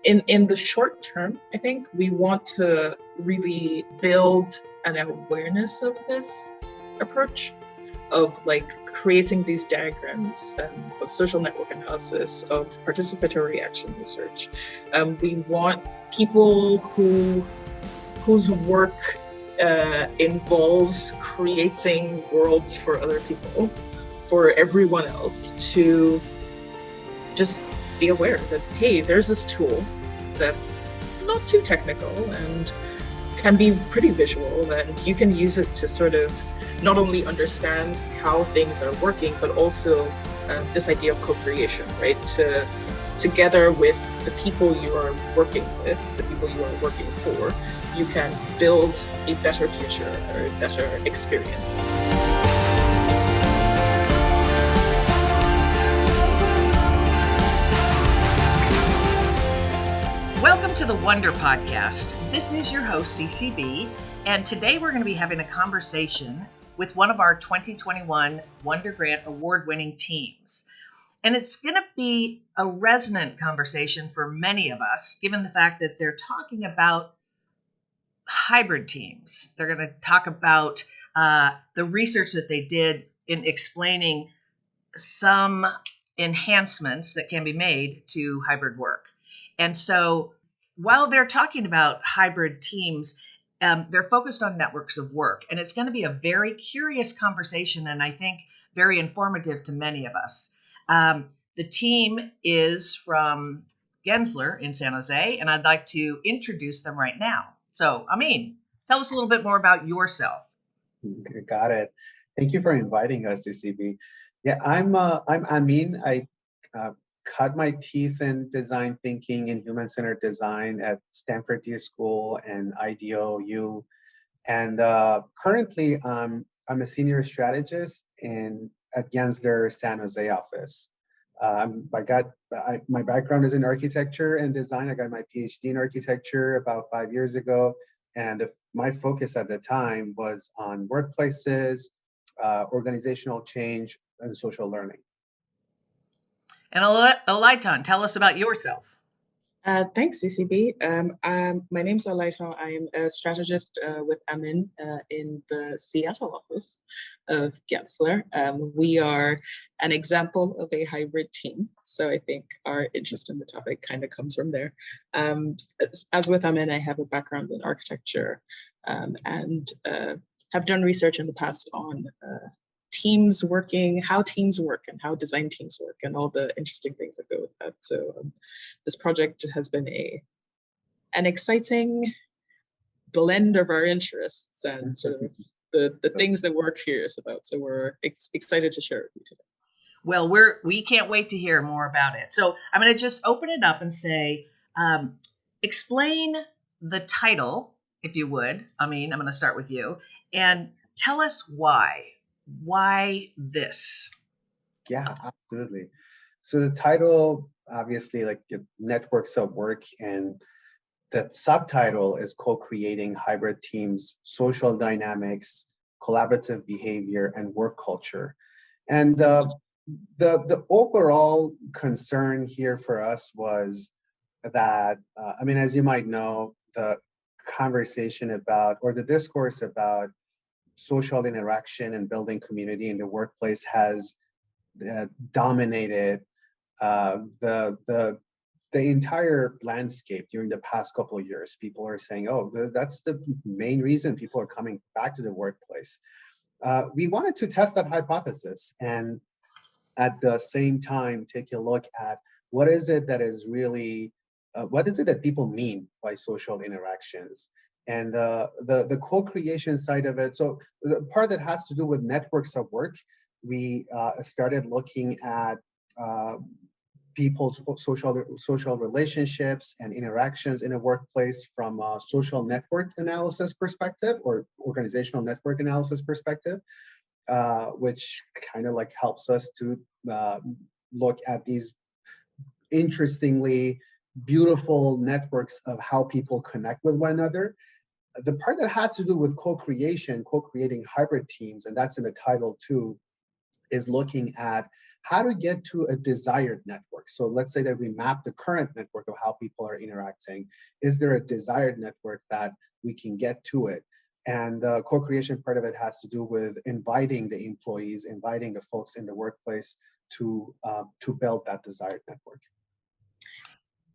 In the short term, I think we want to really build an awareness of this approach, of like creating these diagrams of social network analysis, of participatory action research. We want people whose work involves creating worlds for other people, for everyone else, to just be aware that, hey, there's this tool that's not too technical and can be pretty visual, and you can use it to sort of not only understand how things are working, but also this idea of co-creation, right? Together with the people you are working with, the people you are working for, you can build a better future or a better experience. Welcome to the Wonder Podcast. This is your host, CCB, and today we're going to be having a conversation with one of our 2021 Wonder Grant award-winning teams. And it's going to be a resonant conversation for many of us, given the fact that they're talking about hybrid teams. They're going to talk about the research that they did in explaining some enhancements that can be made to hybrid work. And so while they're talking about hybrid teams, they're focused on networks of work. And it's going to be a very curious conversation, and I think very informative to many of us. The team is from Gensler in San Jose, and I'd like to introduce them right now. So, Amin, tell us a little bit more about yourself. Got it. Thank you for inviting us, CCB. Yeah, I'm Amin. I cut my teeth in design thinking and human-centered design at Stanford D School and IDOU. And currently, I'm a senior strategist at Gensler San Jose office. My background is in architecture and design. I got my PhD in architecture about 5 years ago. And my focus at the time was on workplaces, organizational change, and social learning. And Olaitan, tell us about yourself. Thanks, CCB. My name's Olaita. I'm a strategist with Amin in the Seattle office of Gensler. We are an example of a hybrid team, so I think our interest in the topic kind of comes from there. As with Amin, I have a background in architecture and have done research in the past on teams working, how teams work and how design teams work, and all the interesting things that go with that. So this project has been an exciting blend of our interests and sort of the things that we're curious about. So we're excited to share it with you today. Well, we can't wait to hear more about it. So I'm going to just open it up and say, explain the title, if you would. I mean, I'm going to start with you, and tell us why. Why this? Yeah, absolutely. So the title, obviously, like networks of work, and the subtitle is co-creating hybrid teams, social dynamics, collaborative behavior, and work culture. And the overall concern here for us was that, as you might know, the conversation about, or the discourse about social interaction and building community in the workplace has dominated the entire landscape during the past couple of years. People are saying, oh, that's the main reason people are coming back to the workplace. We wanted to test that hypothesis and at the same time take a look at what is it that is really, what is it that people mean by social interactions? And the co-creation side of it, so the part that has to do with networks of work, we started looking at people's social relationships and interactions in a workplace from a social network analysis perspective or organizational network analysis perspective, which kind of like helps us to look at these interestingly beautiful networks of how people connect with one another. The part that has to do with co-creating hybrid teams, and that's in the title too, is looking at how to get to a desired network. So let's say that we map the current network of how people are interacting. Is there a desired network that we can get to it? And the co-creation part of it has to do with inviting the employees, inviting the folks in the workplace to build that desired network.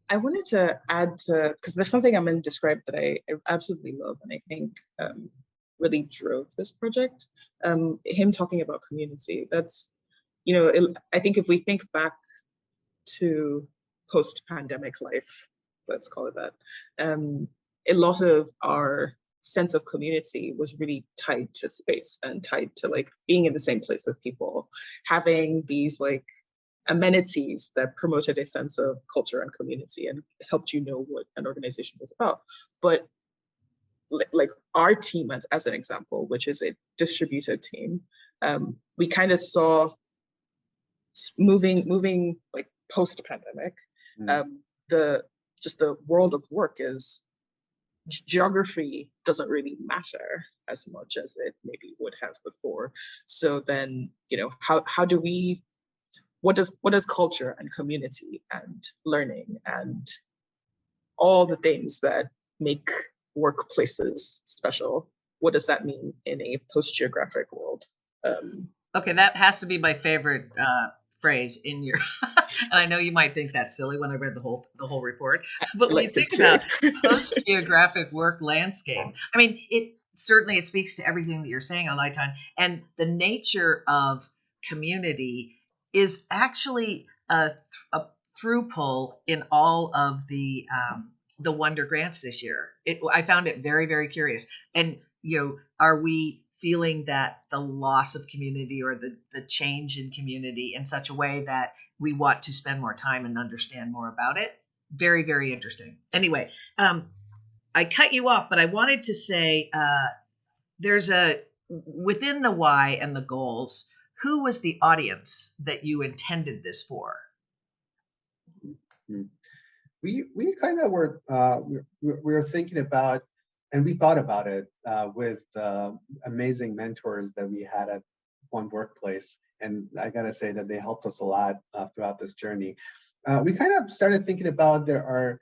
I wanted to add to, because there's something Amin described that I absolutely love, and I think really drove this project. Him talking about community. That's, I think if we think back to post-pandemic life, let's call it that, a lot of our sense of community was really tied to space and tied to like being in the same place with people, having these like amenities that promoted a sense of culture and community and helped you know what an organization was about. But like our team, as an example, which is a distributed team, we kind of saw moving like post-pandemic, the world of work is geography doesn't really matter as much as it maybe would have before. So then, how do we, what does culture and community and learning and all the things that make workplaces special, what does that mean in a post-geographic world? Okay, that has to be my favorite phrase in your and I know you might think that's silly when I read the whole report, but when you think about post-geographic work landscape, I mean, it speaks to everything that you're saying on Lifetime, and the nature of community is actually a through pull in all of the Wonder Grants this year. I found it very, very curious. And are we feeling that the loss of community or the change in community in such a way that we want to spend more time and understand more about it? Very, very interesting. Anyway, I cut you off, but I wanted to say there's within the why and the goals, who was the audience that you intended this for? We kind of were we were thinking about, and we thought about it with amazing mentors that we had at one workplace, and I gotta say that they helped us a lot throughout this journey. We kind of started thinking about there are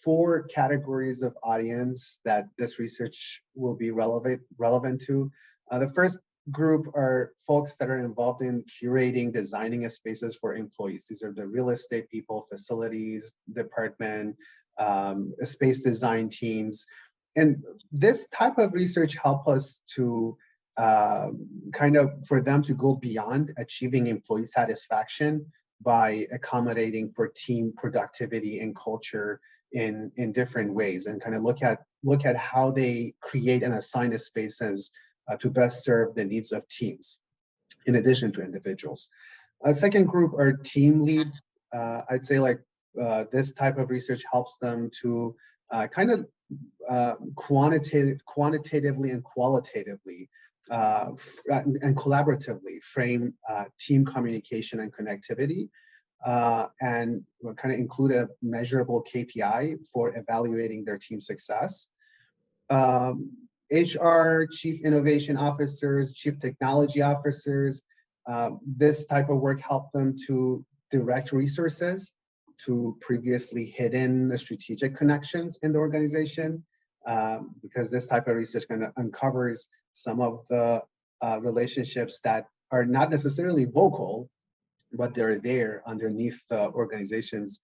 4 categories of audience that this research will be relevant to. The first group are folks that are involved in curating, designing spaces for employees. These are the real estate people, facilities department, space design teams. And this type of research help us to kind of for them to go beyond achieving employee satisfaction by accommodating for team productivity and culture in different ways, and kind of look at how they create and assign spaces to best serve the needs of teams, in addition to individuals. A second group are team leads. I'd say like this type of research helps them to kind of quantitatively and qualitatively and collaboratively frame team communication and connectivity, and kind of include a measurable KPI for evaluating their team success. HR, chief innovation officers, chief technology officers, this type of work helped them to direct resources to previously hidden strategic connections in the organization, because this type of research kind of uncovers some of the relationships that are not necessarily vocal, but they're there underneath the organization's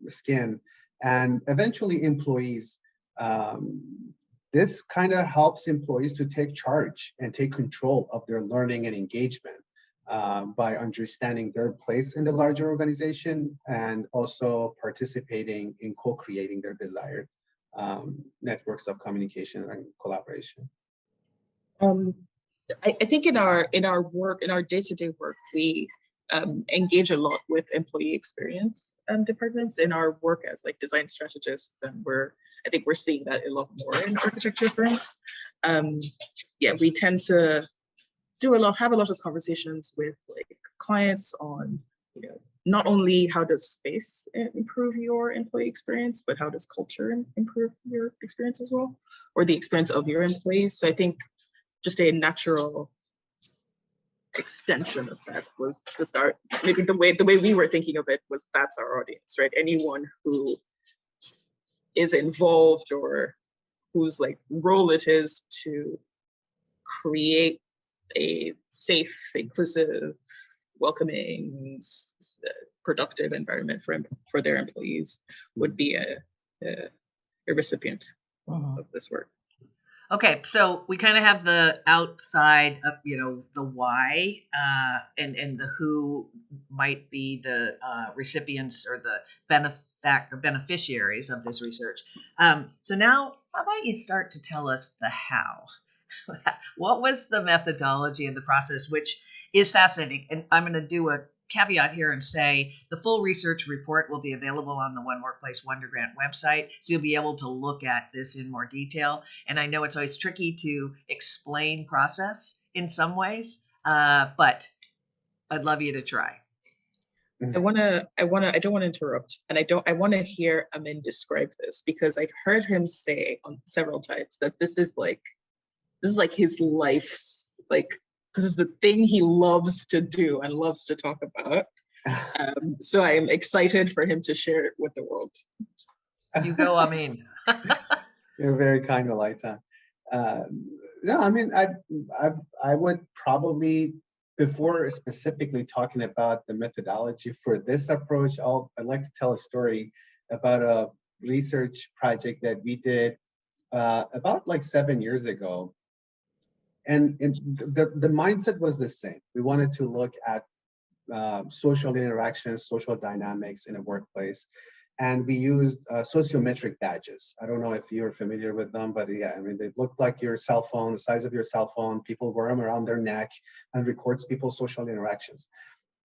skin. And eventually employees, this kind of helps employees to take charge and take control of their learning and engagement by understanding their place in the larger organization and also participating in co-creating their desired networks of communication and collaboration. I think in our work, in our day-to-day work, we engage a lot with employee experience departments in our work as like design strategists, and I think we're seeing that a lot more in architecture firms. Yeah, we tend to have a lot of conversations with like clients on, not only how does space improve your employee experience, but how does culture improve your experience as well, or the experience of your employees. So I think just a natural extension of that was to start, maybe the way we were thinking of it was that's our audience, right? Anyone who is involved or whose like role it is to create a safe, inclusive, welcoming, productive environment for their employees would be a recipient of this work. Okay, so we kind of have the outside of, the why and the who might be the recipients or the beneficiaries of this research. So now, how about you start to tell us the how? What was the methodology and the process, which is fascinating? And I'm going to do a caveat here and say the full research report will be available on the One Workplace Wonder Grant website. So you'll be able to look at this in more detail. And I know it's always tricky to explain process in some ways, but I'd love you to try. I don't want to interrupt, and I want to hear Amin describe this, because I've heard him say on several times that this is like his life's, like, this is the thing he loves to do and loves to talk about. So I am excited for him to share it with the world. You go, Amin. You're very kind, Olaita. No, I mean, I would probably, before specifically talking about the methodology for this approach, I'd like to tell a story about a research project that we did about like 7 years ago. And the mindset was the same. We wanted to look at social interactions, social dynamics in a workplace. And we used sociometric badges. I don't know if you're familiar with them, but yeah, I mean, they look like your cell phone, the size of your cell phone. People wear them around their neck and records people's social interactions.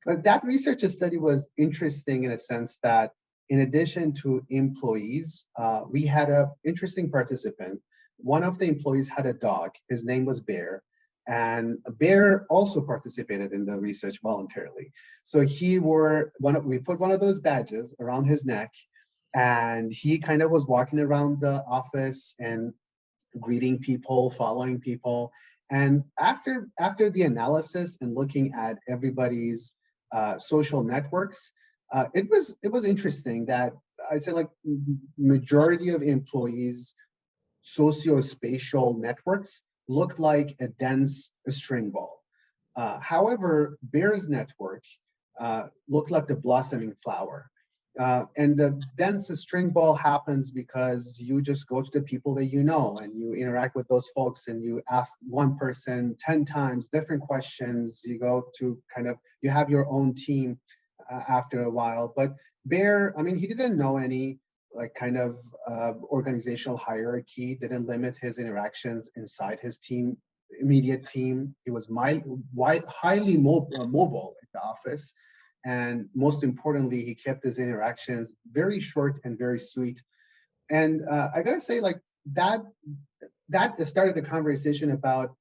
But that research study was interesting in a sense that in addition to employees, we had an interesting participant. One of the employees had a dog. His name was Bear. And Bear also participated in the research voluntarily. So we put one of those badges around his neck, and he kind of was walking around the office and greeting people, following people. And after the analysis and looking at everybody's social networks, it was interesting that I'd say like majority of employees' socio-spatial networks looked like a dense string ball. However, Bear's network looked like the blossoming flower. And the dense string ball happens because you just go to the people that you know and you interact with those folks and you ask one person 10 times different questions. You go to you have your own team after a while. But Bear, I mean, he didn't know any organizational hierarchy, didn't limit his interactions inside his team, immediate team. He was highly mobile at the office. And most importantly, he kept his interactions very short and very sweet. And I gotta say, like that started a conversation about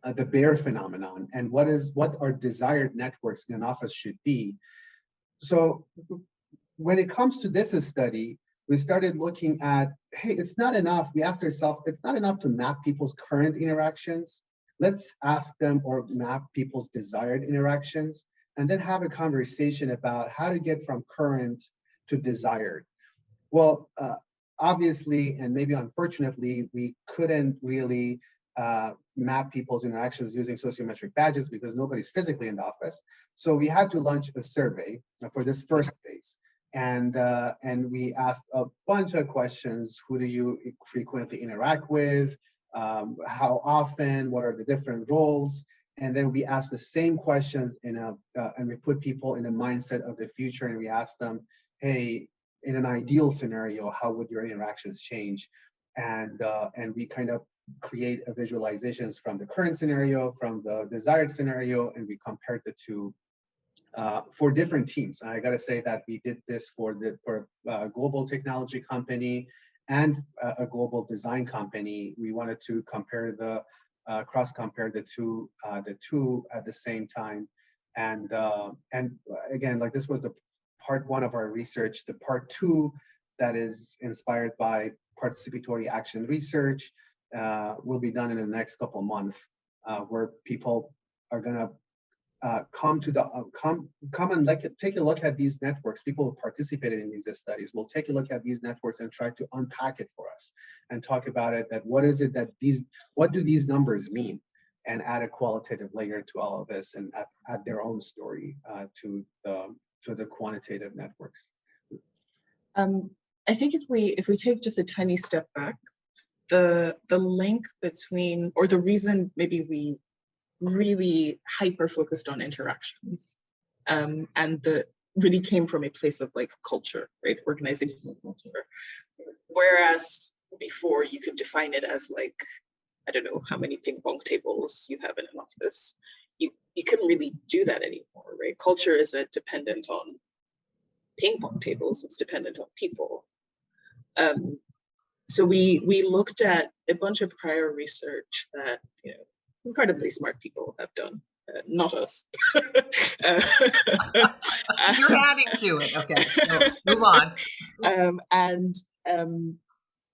the Bear phenomenon and what our desired networks in an office should be. So when it comes to this study, we started looking at, hey, it's not enough. We asked ourselves, it's not enough to map people's current interactions. Let's ask them or map people's desired interactions, and then have a conversation about how to get from current to desired. Well, obviously, and maybe unfortunately, we couldn't really map people's interactions using sociometric badges because nobody's physically in the office. So we had to launch a survey for this first phase. And we asked a bunch of questions. Who do you frequently interact with? How often? What are the different roles? And then we asked the same questions and we put people in the mindset of the future, and we asked them, hey, in an ideal scenario, how would your interactions change? And we kind of create a visualizations from the current scenario, from the desired scenario, and we compared the two for different teams. And I got to say that we did this for a global technology company and a global design company. We wanted to compare cross-compare the two at the same time. And again, like this was the part one of our research. The part two that is inspired by Participatory Action Research will be done in the next couple of months, where people are gonna come and take a look at these networks. People who participated in these studies will take a look at these networks and try to unpack it for us and talk about it. That what do these numbers mean, and add a qualitative layer to all of this, and add their own story to the quantitative networks. I think if we take just a tiny step back, the link between, or the reason maybe we really hyper focused on interactions, and the really came from a place of like culture, right? Organizational culture. Whereas before you could define it as like, I don't know how many ping pong tables you have in an office. You couldn't really do that anymore, right? Culture isn't dependent on ping pong tables, it's dependent on people. So we looked at a bunch of prior research that, you know, incredibly smart people have done, not us. You're adding to it. Okay, so move on.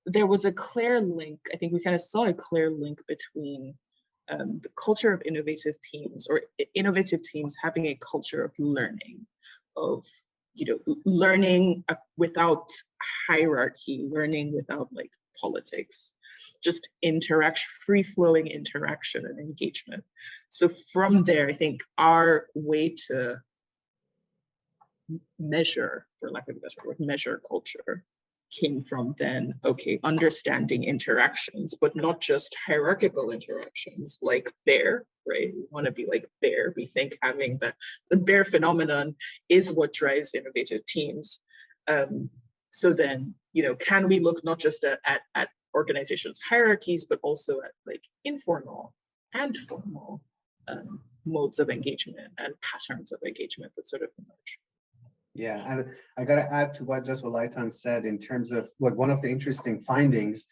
There was a clear link. I think we kind of saw a clear link between the culture of innovative teams, or innovative teams having a culture of learning, of, you know, learning without hierarchy, learning without like politics, just interaction, free-flowing interaction and engagement. So from there, I think our way to measure, for lack of a better word, measure culture came from then, okay, understanding interactions, but not just hierarchical interactions like bear, right? We want to be like bear. We think having the bear phenomenon is what drives innovative teams. So then, you know, can we look not just at organizations' hierarchies, but also at like informal and formal modes of engagement and patterns of engagement that sort of emerge. Yeah, and I got to add to what Laitan said in terms of what one of the interesting findings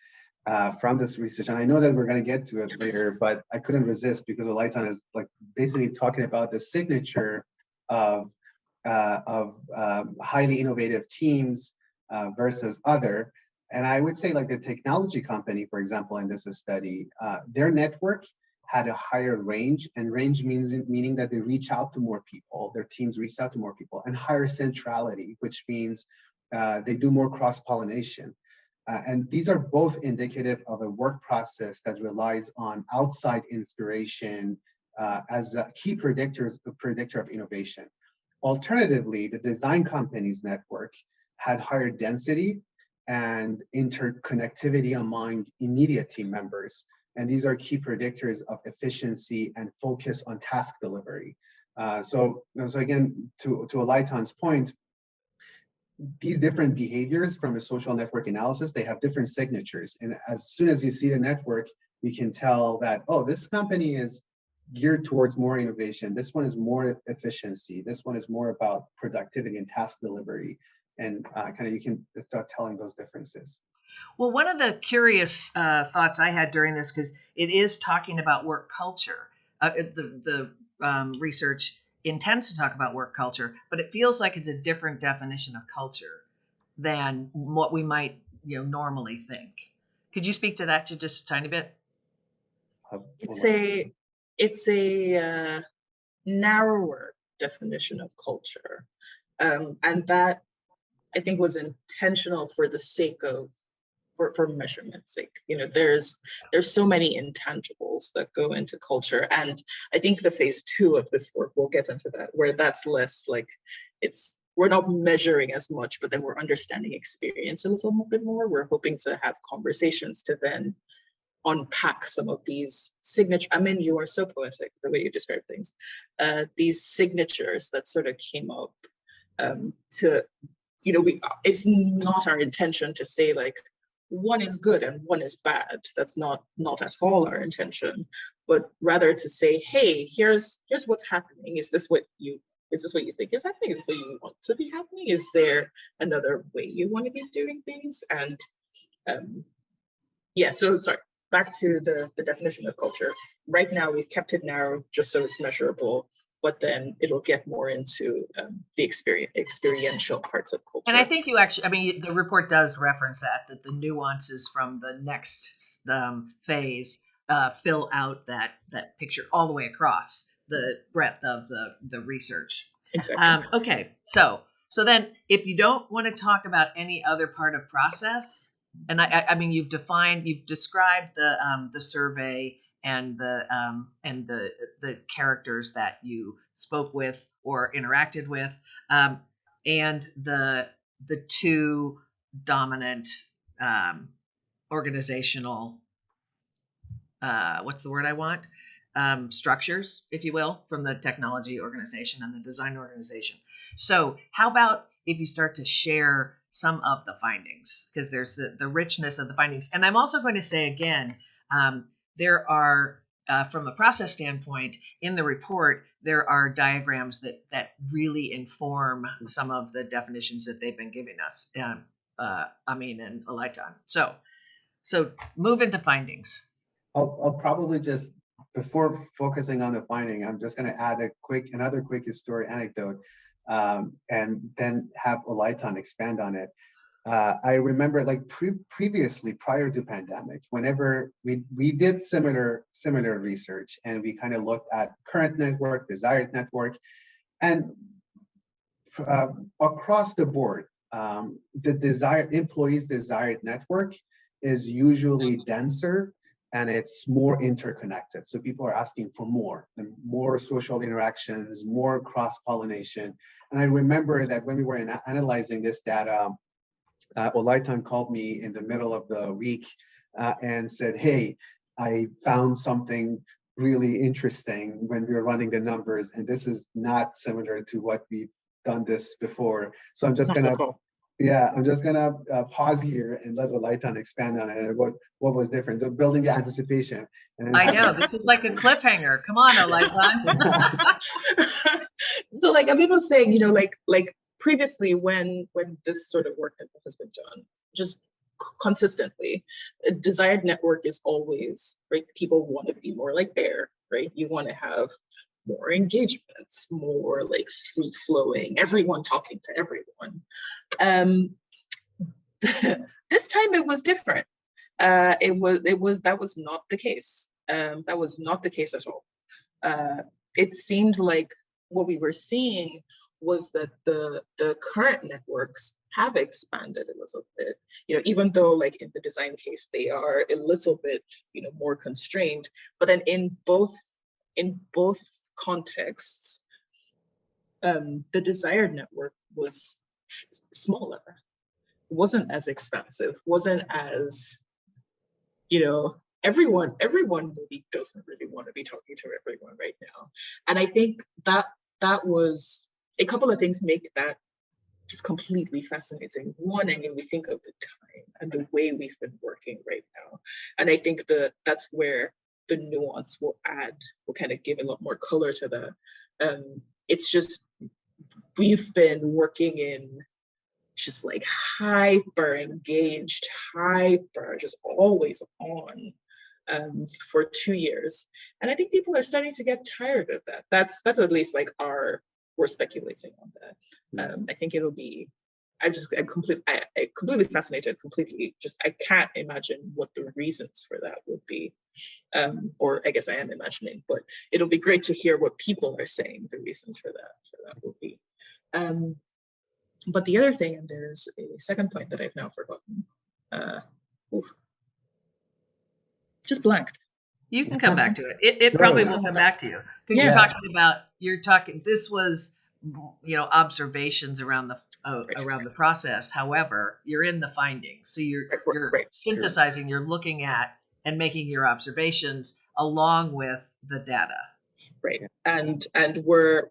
from this research, and I know that we're going to get to it later, but I couldn't resist because Laitan is like basically talking about the signature of highly innovative teams versus other. And I would say like the technology company, for example, in this study, their network had a higher range, and range meaning that they reach out to more people, their teams reach out to more people, and higher centrality, which means they do more cross-pollination. And these are both indicative of a work process that relies on outside inspiration as a key predictor of innovation. Alternatively, the design company's network had higher density and interconnectivity among immediate team members. And these are key predictors of efficiency and focus on task delivery. So again, to Laitan's point, these different behaviors from a social network analysis, they have different signatures. And as soon as you see the network, you can tell that, oh, this company is geared towards more innovation. This one is more efficiency. This one is more about productivity and task delivery. And kind of you can start telling those differences. Well, one of the curious thoughts I had during this, because it is talking about work culture, the research intends to talk about work culture, but it feels like it's a different definition of culture than what we might, you know, normally think. Could you speak to that to just a tiny bit? It's a narrower definition of culture, and that I think was intentional for the sake of for measurement's sake. You know, there's so many intangibles that go into culture, and I think the phase 2 of this work, we'll get into that, where that's less like we're not measuring as much, but then we're understanding experience a little bit more. We're hoping to have conversations to then unpack some of these signature. I mean, you are so poetic the way you describe things. These signatures that sort of came up to, you know, it's not our intention to say like one is good and one is bad. That's not at all our intention, but rather to say, hey, here's what's happening. Is this what you think is happening? Is this what you want to be happening? Is there another way you want to be doing things? And yeah, so sorry, back to the definition of culture. Right now, we've kept it narrow just so it's measurable, but then it'll get more into the experiential parts of culture. And I think you actually, I mean, the report does reference that the nuances from the next phase fill out that picture all the way across the breadth of the research. Exactly. Okay, so then if you don't want to talk about any other part of process, and I mean you've described the survey and the characters that you spoke with or interacted with, and the two dominant organizational what's the word I want? Structures, if you will, from the technology organization and the design organization. So how about if you start to share some of the findings, because there's the richness of the findings. And I'm also going to say again, there are, from a process standpoint, in the report, there are diagrams that really inform some of the definitions that they've been giving us, Amin and Alaitan. So move into findings. I'll probably just, before focusing on the finding, I'm just going to add another quick story anecdote, and then have Olaitan expand on it. I remember, like previously, prior to pandemic, whenever we did similar research, and we kind of looked at current network, desired network, and across the board, the employees' desired network is usually denser, and it's more interconnected. So people are asking for more social interactions, more cross-pollination. And I remember that when we were analyzing this data, Olaitan called me in the middle of the week and said, hey, I found something really interesting when we were running the numbers, and this is not similar to what we've done this before. So I'm just gonna pause here and let Olaitan expand on it and what was different. So building the anticipation. And I know this is like a cliffhanger. Come on, Olaitan. So like Amin was saying, like previously when this sort of work has been done, just consistently, a desired network is always, right? People want to be more like Bear, right? You want to have more engagements, more like free flowing, everyone talking to everyone. This time it was different. That was not the case. That was not the case at all. It seemed like what we were seeing was that the current networks have expanded a little bit, even though like in the design case, they are a little bit, more constrained, but then in both contexts, the desired network was smaller, wasn't as expansive, wasn't as, everyone really doesn't really want to be talking to everyone right now. And I think that was a couple of things make that just completely fascinating. One, I mean, we think of the time and the way we've been working right now. And I think that's where the nuance will kind of give a lot more color to that. It's just, we've been working in just like hyper engaged, just always on for 2 years. And I think people are starting to get tired of that. That's at least like we're speculating on that. I think it'll be, I'm completely fascinated, I can't imagine what the reasons for that would be. Or I guess I am imagining, but it'll be great to hear what people are saying the reasons for that would be. But the other thing, and there's a second point that I've now forgotten. Just blanked. You can come back to it. It probably will come back to you, because you're talking. This was, observations around the process. However, you're in the findings, so you're synthesizing. You're looking at and making your observations along with the data. Right, and we're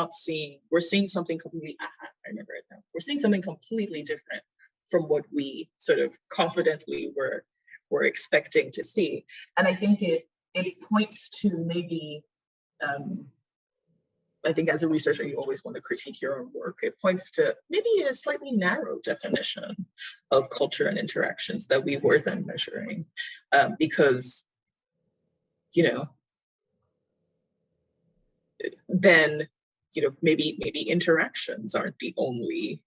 seeing something completely. I remember it now. We're seeing something completely different from what we sort of confidently were expecting to see, and I think it points to maybe. I think as a researcher, you always want to critique your own work. It points to maybe a slightly narrow definition of culture and interactions that we were then measuring, because, then, maybe interactions aren't the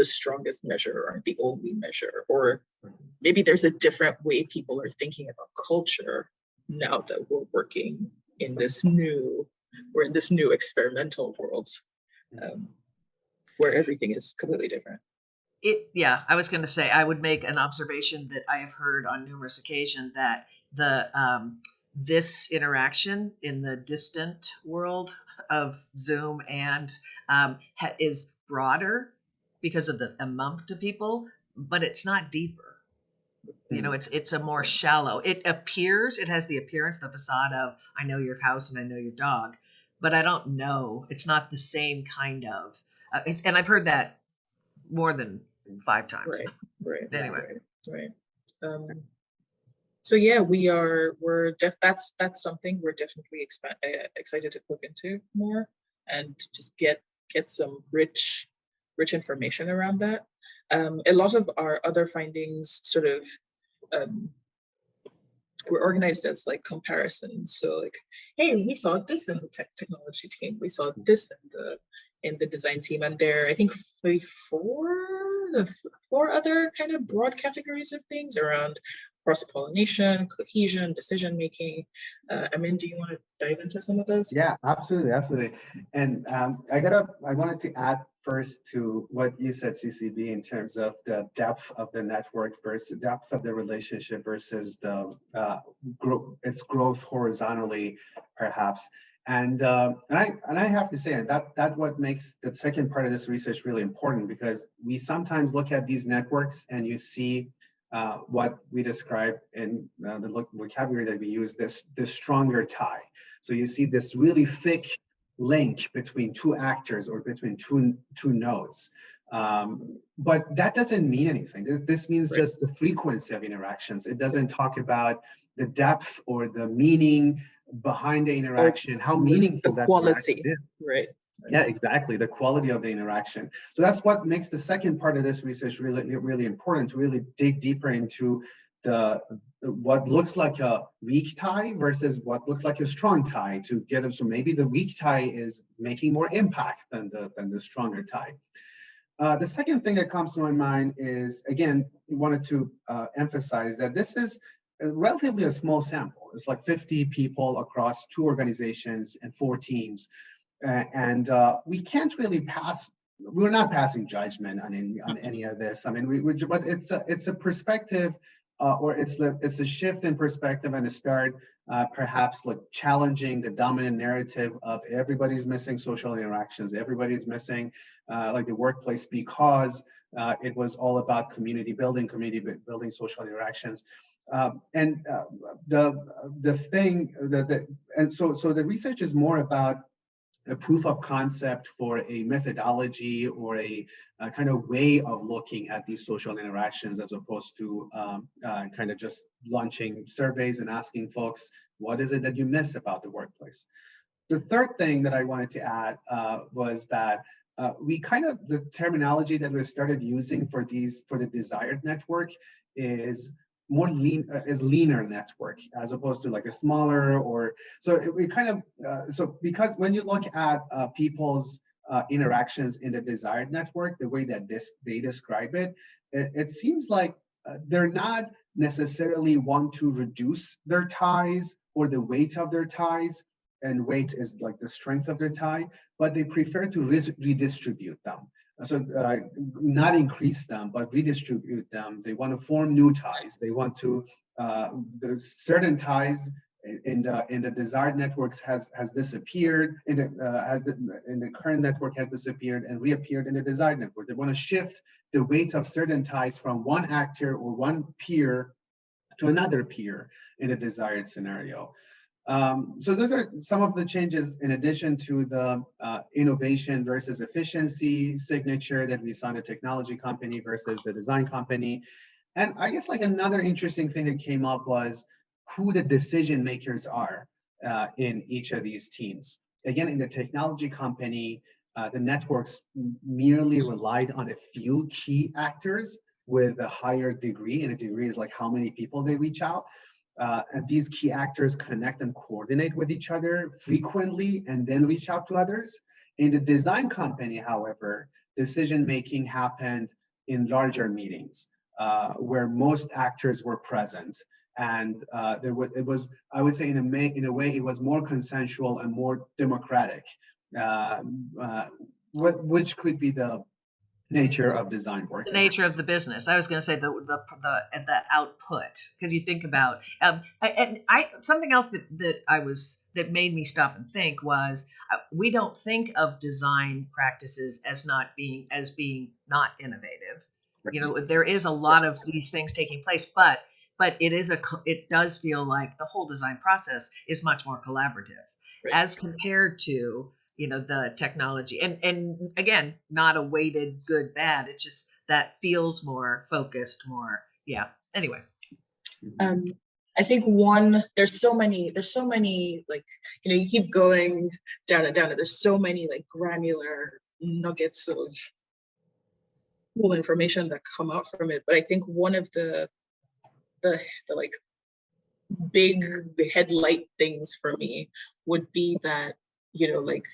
strongest measure, aren't the only measure, or maybe there's a different way people are thinking about culture now that we're working in this new we're in this new experimental world where everything is completely different. Yeah, I was going to say, I would make an observation that I have heard on numerous occasions, that the this interaction in the distant world of Zoom and is broader because of the amount of people, but it's not deeper. You know, it's a more shallow. It has the appearance, the facade of, I know your house and I know your dog, but I don't know. It's not the same kind of. And I've heard that more than 5 times. Right. Anyway. Right. So yeah, that's something we're definitely excited to look into more, and just get some rich information around that. A lot of our other findings sort of were organized as like comparisons. So like, hey, we saw this in the technology team, we saw this in the design team, and there are, I think, four other kind of broad categories of things around cross-pollination, cohesion, decision-making. Amin, do you want to dive into some of those? Yeah, absolutely. And I wanted to add first to what you said, CCB, in terms of the depth of the network versus depth of the relationship versus the its growth horizontally, perhaps. And I have to say that what makes the second part of this research really important, because we sometimes look at these networks and you see what we describe in the vocabulary that we use, this stronger tie. So you see this really thick link between two actors or between two nodes. But that doesn't mean anything. This means just the frequency of interactions. It doesn't talk about the depth or the meaning behind the interaction, how meaningful the that quality is. Right. Yeah, exactly. The quality of the interaction. So that's what makes the second part of this research really important, to really dig deeper into what looks like a weak tie versus what looks like a strong tie, to get so maybe the weak tie is making more impact than the stronger tie. The second thing that comes to my mind is, again, we wanted to emphasize that this is relatively a small sample. It's like 50 people across 2 organizations and 4 teams. And we can't really we're not passing judgment on any of this. I mean, but it's a perspective, or it's a shift in perspective and a start, perhaps like challenging the dominant narrative of everybody's missing social interactions, everybody's missing like the workplace, because it was all about community building social interactions. And so the research is more about a proof of concept for a methodology or a kind of way of looking at these social interactions, as opposed to kind of just launching surveys and asking folks, what is it that you miss about the workplace? The third thing that I wanted to add was that the terminology that we started using for the desired network is more leaner network, as opposed to like a smaller, or so we kind of because when you look at people's interactions in the desired network, the way that they describe it seems like they're not necessarily want to reduce their ties or the weight of their ties, and weight is like the strength of their tie, but they prefer to redistribute them. So not increase them, but redistribute them. They want to form new ties. They want to, certain ties in the desired networks has disappeared, in the current network has disappeared and reappeared in the desired network. They want to shift the weight of certain ties from one actor or one peer to another peer in a desired scenario. So those are some of the changes, in addition to the innovation versus efficiency signature that we saw in the technology company versus the design company. And I guess like another interesting thing that came up was who the decision makers are in each of these teams. Again, in the technology company, the networks merely relied on a few key actors with a higher degree, and a degree is like how many people they reach out. And these key actors connect and coordinate with each other frequently and then reach out to others. In the design company, however, decision-making happened in larger meetings where most actors were present. and it was, I would say, in a way, it was more consensual and more democratic, which could be the nature of design work. The nature of the business. I was going to say the output, because you think about something else that made me stop and think was we don't think of design practices as being not innovative. You know, there is a lot of these things taking place, but it does feel like the whole design process is much more collaborative as compared to, you know, the technology. And again, not a weighted good, bad. It's just that feels more focused, more, yeah. Anyway. I think there's so many, like, you know, you keep going down and down, and there's so many like granular nuggets of cool information that come out from it. But I think one of the like big headlight things for me would be that, you know, like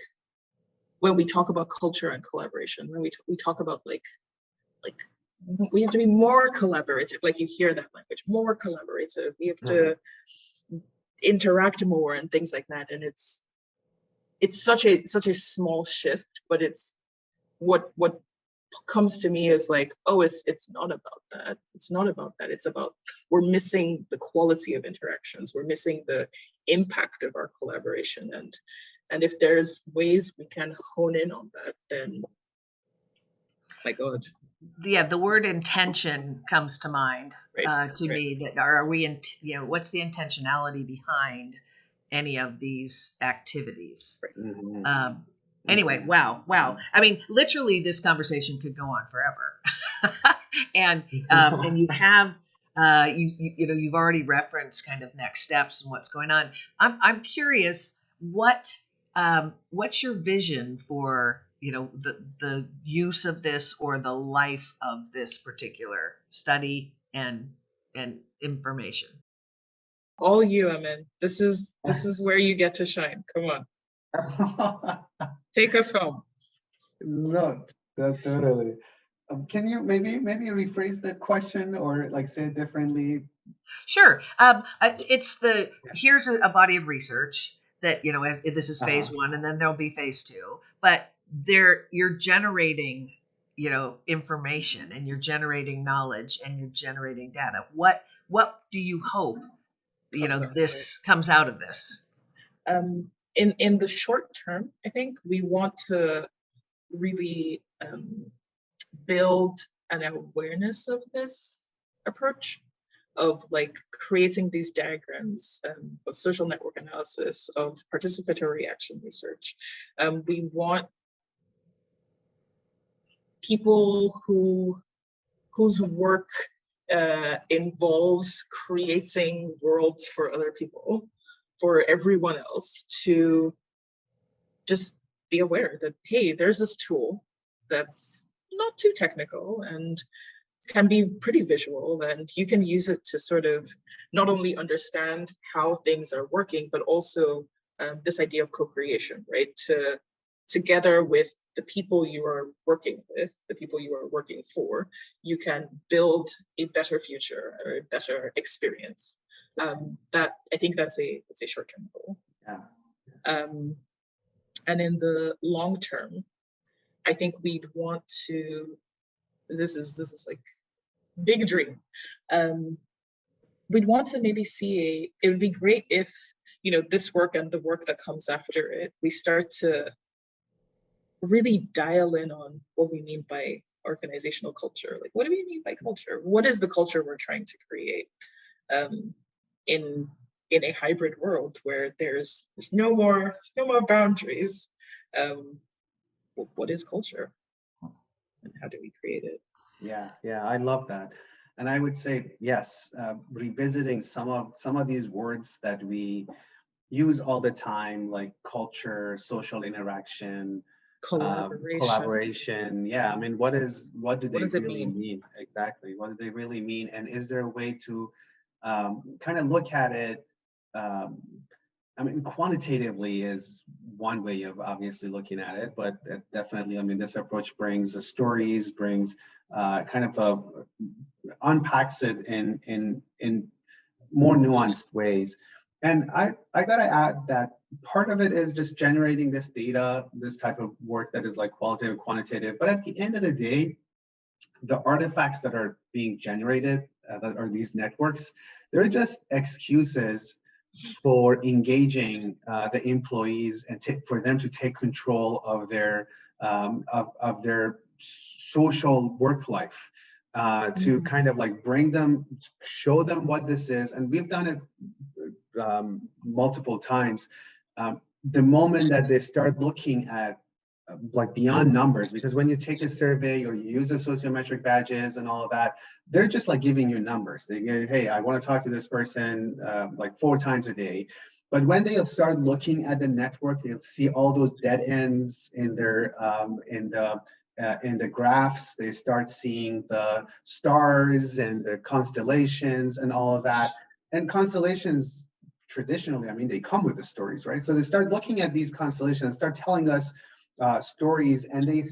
when we talk about culture and collaboration, when we talk about like we have to be more collaborative, like you hear that language, more collaborative, we have to interact more and things like that. And it's such a small shift, but it's what comes to me is like, oh, it's not about that. It's not about that. It's about, we're missing the quality of interactions. We're missing the impact of our collaboration. And if there's ways we can hone in on that, then my God. Yeah, the word intention comes to mind to me. That are we in? You know, what's the intentionality behind any of these activities? Mm-hmm. Anyway, wow. I mean, literally, this conversation could go on forever. and you have you know, you've already referenced kind of next steps and what's going on. I'm curious, what's your vision for, you know, the use of this or the life of this particular study and information? All you, Amin. This is where you get to shine. Come on. Take us home. No, totally. Can you maybe rephrase the question or like say it differently? Sure. Here's a body of research that, you know, this is phase one, and then there'll be phase two. But you're generating, you know, information, and you're generating knowledge, and you're generating data. What do you hope, you know, this comes out of this? In the short term, I think we want to really build an awareness of this approach, of like creating these diagrams of social network analysis, of participatory action research. We want people whose work involves creating worlds for other people, for everyone else, to just be aware that, hey, there's this tool that's not too technical and can be pretty visual, and you can use it to sort of not only understand how things are working, but also this idea of co-creation, right? Together with the people you are working with, the people you are working for, you can build a better future or a better experience. That, I think that's a short-term goal. Yeah. And in the long term, I think we'd want to, this is like big dream. We'd want to maybe see it would be great if, you know, this work and the work that comes after it, we start to really dial in on what we mean by organizational culture. Like, what do we mean by culture? What is the culture we're trying to create in a hybrid world where there's no more boundaries? What is culture, and how do we create it? Yeah, I love that. And I would say, yes, revisiting some of these words that we use all the time, like culture, social interaction, collaboration. Yeah, I mean, what do they really mean? Exactly. What do they really mean? And is there a way to kind of look at it? I mean, quantitatively is one way of obviously looking at it, but definitely, I mean, this approach brings the stories, brings kind of unpacks it in more nuanced ways. And I gotta add that part of it is just generating this data, this type of work that is like qualitative, quantitative. But at the end of the day, the artifacts that are being generated, that are these networks, they're just excuses for engaging the employees and for them to take control of their social work life, to kind of like bring them, show them what this is. And we've done it multiple times. The moment that they start looking at like beyond numbers, because when you take a survey or you use the sociometric badges and all of that, they're just like giving you numbers. They go, hey, I want to talk to this person like 4 times a day. But when they start looking at the network, they'll see all those dead ends in their in the graphs. They start seeing the stars and the constellations and all of that. And constellations, traditionally, I mean, they come with the stories, right? So they start looking at these constellations, start telling us stories, and they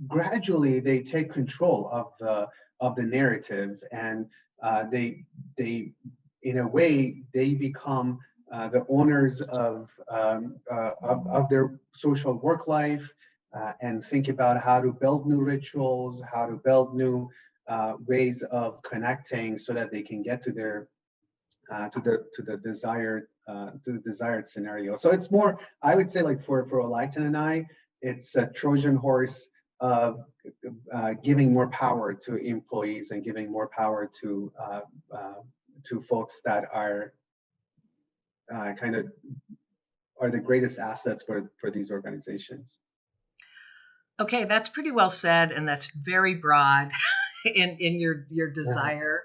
gradually they take control of the narrative, and they in a way they become the owners of their social work life, and think about how to build new rituals, how to build new ways of connecting, so that they can get to their to the desired scenario. So it's more, I would say, like for Olaitan and I, it's a Trojan horse of giving more power to employees and giving more power to folks that are kind of are the greatest assets for these organizations. Okay, that's pretty well said, and that's very broad in your desire.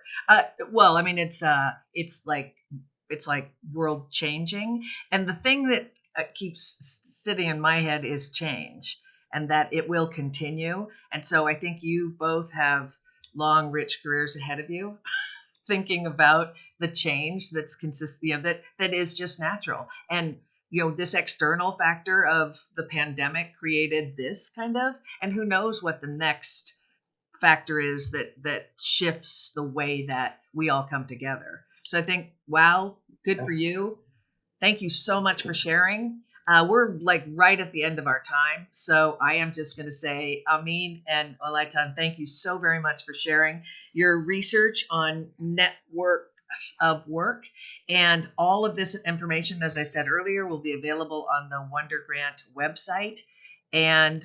Well, I mean, it's like world changing, and the thing that keeps sitting in my head is change, and that it will continue. And so I think you both have long, rich careers ahead of you, thinking about the change that's that is just natural. And this external factor of the pandemic created this kind of, and who knows what the next factor is that shifts the way that we all come together. So I think, wow, good for you. Thank you so much for sharing. We're like right at the end of our time. So I am just going to say, Amin and Olaitan, thank you so very much for sharing your research on networks of work. And all of this information, as I've said earlier, will be available on the ONEder Grant website. And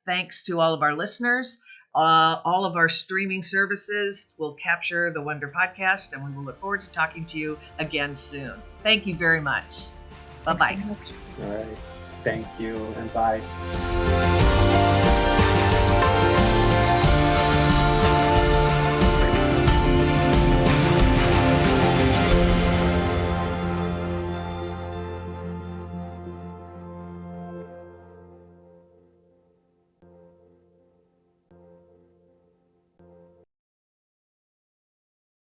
thanks to all of our listeners. All of our streaming services will capture the ONEder podcast, and we will look forward to talking to you again soon. Thank you very much. Bye-bye. Thanks so much. All right. Thank you, and bye.